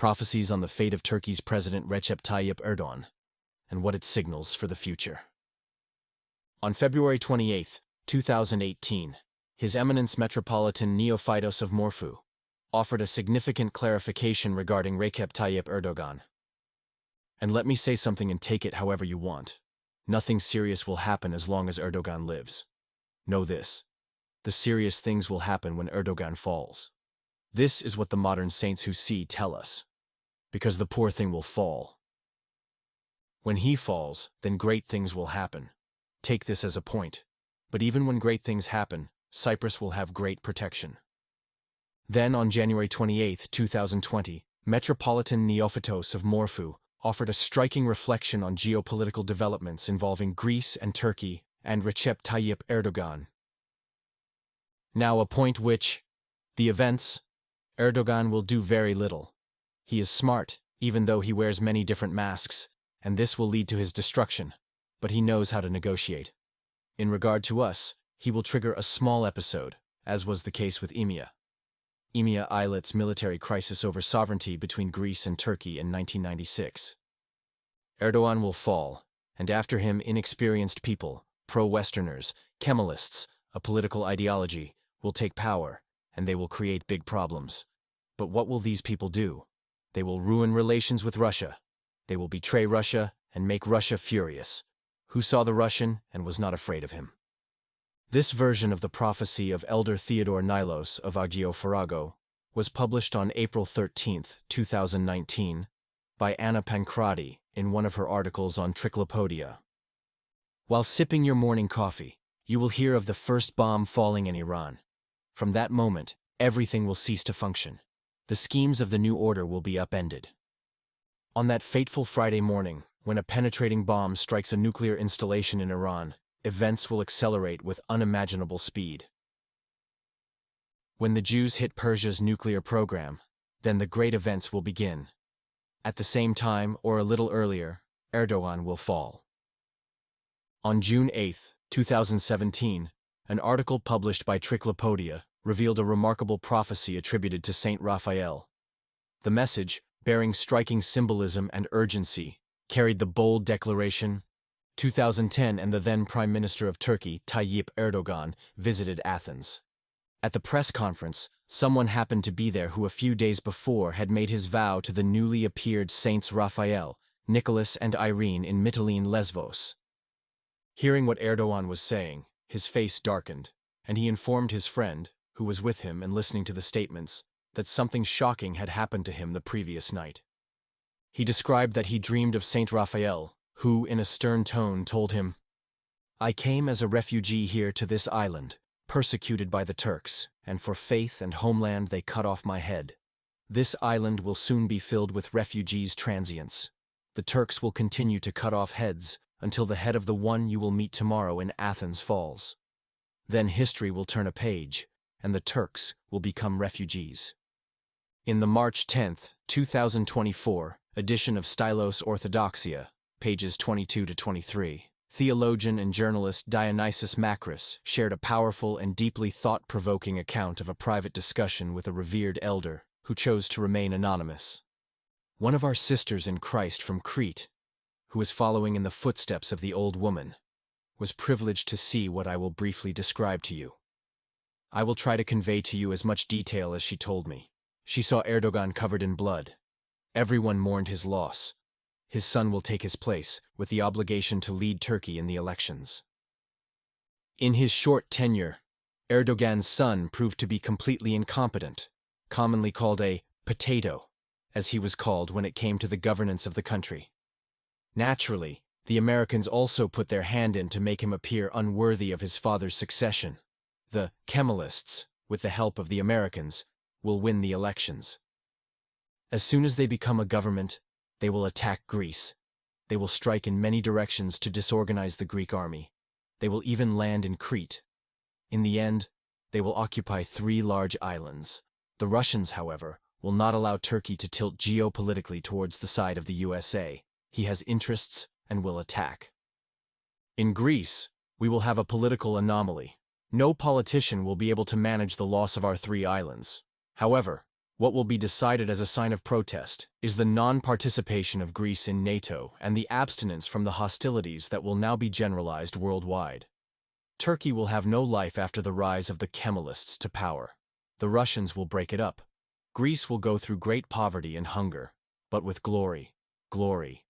Prophecies on the fate of Turkey's President Recep Tayyip Erdoğan, and what it signals for the future. On February 28, 2018, His Eminence Metropolitan Neophytos of Morphou offered a significant clarification regarding Recep Tayyip Erdogan. And let me say something and take it however you want. Nothing serious will happen as long as Erdogan lives. Know this. The serious things will happen when Erdogan falls. This is what the modern saints who see tell us. Because the poor thing will fall. When he falls, then great things will happen. Take this as a point. But even when great things happen, Cyprus will have great protection. Then on January 28, 2020, Metropolitan Neophytos of Morphou offered a striking reflection on geopolitical developments involving Greece and Turkey and Recep Tayyip Erdogan. Now a point which, the events, Erdogan will do very little. He is smart, even though he wears many different masks, and this will lead to his destruction, but he knows how to negotiate. In regard to us, he will trigger a small episode, as was the case with EMEA. EMEA Eilit's military crisis over sovereignty between Greece and Turkey in 1996. Erdogan will fall, and after him inexperienced people, pro-Westerners, Kemalists, a political ideology, will take power, and they will create big problems. But what will these people do? They will ruin relations with Russia. They will betray Russia and make Russia furious. Who saw the Russian and was not afraid of him? This version of the prophecy of Elder Theodore Nilos of Agiofarago was published on April 13, 2019, by Anna Pancrati in one of her articles on Triclopodia. While sipping your morning coffee, you will hear of the first bomb falling in Iran. From that moment, everything will cease to function. The schemes of the new order will be upended. On that fateful Friday morning, when a penetrating bomb strikes a nuclear installation in Iran, events will accelerate with unimaginable speed. When the Jews hit Persia's nuclear program, then the great events will begin. At the same time, or a little earlier, Erdogan will fall. On June 8, 2017, an article published by Triclopodia revealed a remarkable prophecy attributed to Saint Raphael. The message, bearing striking symbolism and urgency, carried the bold declaration, 2010, and the then Prime Minister of Turkey, Tayyip Erdogan, visited Athens. At the press conference, someone happened to be there who a few days before had made his vow to the newly appeared Saints Raphael, Nicholas and Irene in Mytilene, Lesvos. Hearing what Erdogan was saying, his face darkened, and he informed his friend, who was with him and listening to the statements, that something shocking had happened to him the previous night. He described that he dreamed of Saint Raphael, who, in a stern tone, told him, "I came as a refugee here to this island, persecuted by the Turks, and for faith and homeland they cut off my head. This island will soon be filled with refugees transients. The Turks will continue to cut off heads until the head of the one you will meet tomorrow in Athens falls. Then history will turn a page, and the Turks will become refugees." In the March 10, 2024, edition of Stylos Orthodoxia, pages 22 to 23, theologian and journalist Dionysius Makris shared a powerful and deeply thought-provoking account of a private discussion with a revered elder who chose to remain anonymous. One of our sisters in Christ from Crete, who is following in the footsteps of the old woman, was privileged to see what I will briefly describe to you. I will try to convey to you as much detail as she told me. She saw Erdogan covered in blood. Everyone mourned his loss. His son will take his place, with the obligation to lead Turkey in the elections. In his short tenure, Erdogan's son proved to be completely incompetent, commonly called a potato, as he was called when it came to the governance of the country. Naturally, the Americans also put their hand in to make him appear unworthy of his father's succession. The Kemalists, with the help of the Americans, will win the elections. As soon as they become a government, they will attack Greece. They will strike in many directions to disorganize the Greek army. They will even land in Crete. In the end, they will occupy 3 large islands. The Russians, however, will not allow Turkey to tilt geopolitically towards the side of the USA. He has interests and will attack. In Greece, we will have a political anomaly. No politician will be able to manage the loss of our 3 islands. However, What will be decided as a sign of protest is the non-participation of Greece in NATO and the abstinence from the hostilities that will now be generalized worldwide. Turkey will have no life after the rise of the Kemalists to power. The Russians will break it up. Greece will go through great poverty and hunger, but with glory, glory.